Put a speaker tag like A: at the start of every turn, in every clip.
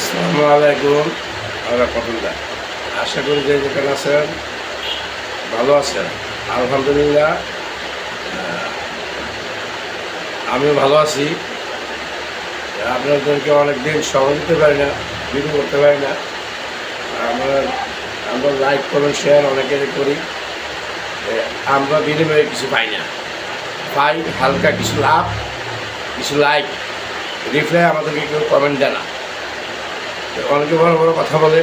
A: আসসালামু আলাইকুম রহমতুল্লাহ। আশা করি যে যেখানে আছেন ভালো আছেন। আলহামদুলিল্লাহ আমিও ভালো আছি। আপনাদেরকে অনেকদিন সময় দিতে পারি না, ভিডিও করতে পারি না। আমরা লাইক কমেন্ট শেয়ার অনেকের করি, আমরা বিনিময়ে কিছু পাই না, পাই হালকা কিছু লাভ, কিছু লাইক, রিপ্লাই আমাদেরকে কেউ কমেন্ট দেয় না। অনেকে বড় বড় কথা বলে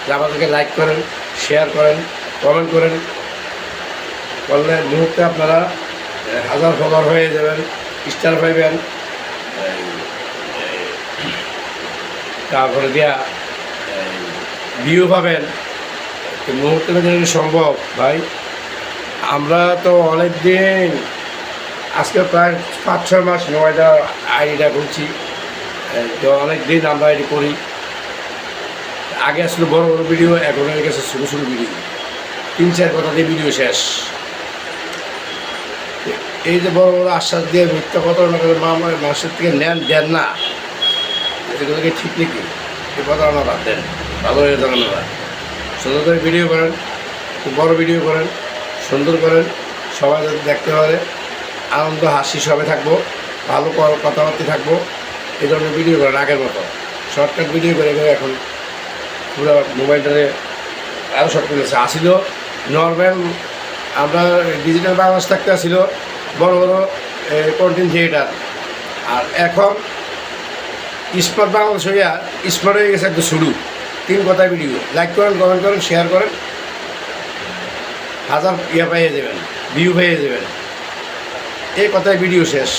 A: যে আমাদেরকে লাইক করেন, শেয়ার করেন, কমেন্ট করেন, করলে মুহূর্তে আপনারা হাজার ফলোয়ার হয়ে যাবেন, স্টার পাইবেন, তারপরে দিয়া ভিউ পাবেন। মুহূর্তে যদি সম্ভব ভাই, আমরা তো অনেক দিন, আজকে প্রায় 5-6 মাস মোবাইলটা আইডিটা করছি, তো অনেক দিন আমরা এটি করি। আগে আসলে বড় বড় ভিডিও, এখন হয়ে গেছে ছোটো ছোটো ভিডিও, 3-4 কথা দিয়ে ভিডিও শেষ। এই যে বড় বড় আশ্বাস দিয়ে মিথ্যা কথা মানুষের থেকে দেন না, এগুলোকে ঠিক নাকি? এই কথা আমরা বাদ দেন, ভালো হয়ে যাবেন। ওরা সুন্দর করে ভিডিও করেন, খুব বড় ভিডিও করেন, সুন্দর করেন, সবাই যদি দেখতে পারে, আনন্দ হাসি সবে থাকবো, ভালো কথাবার্তা থাকবো। এই ধরনের ভিডিও করেন, আগের মতো শর্টকাট ভিডিও করে এখন পুরো মোবাইলটারে আরও শর্ট করেছে। আসিল নর্মাল, আমরা ডিজিটাল বাংলাদেশ থাকতে আসিল বড় বড় কন্টেন্ট থিয়েটার, আর এখন স্মার্ট বাংলাদেশ হইয়া স্মার্ট হয়ে গেছে একদম শুরু। 3 কথায় ভিডিও, লাইক করেন, কমেন্ট করেন, শেয়ার করেন, হাজার পেয়ে যাবেন, ভিউ পেয়ে যাবেন। এই কথায় ভিডিও শেষ।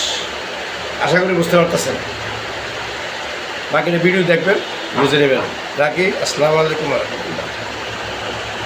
A: আশা করি বুঝতে পারতেছেন। বাকিটা ভিডিও দেখবেন, বুঝে নেবেন। রাখি। আসসালামু আলাইকুম রহমতুল্লাহ।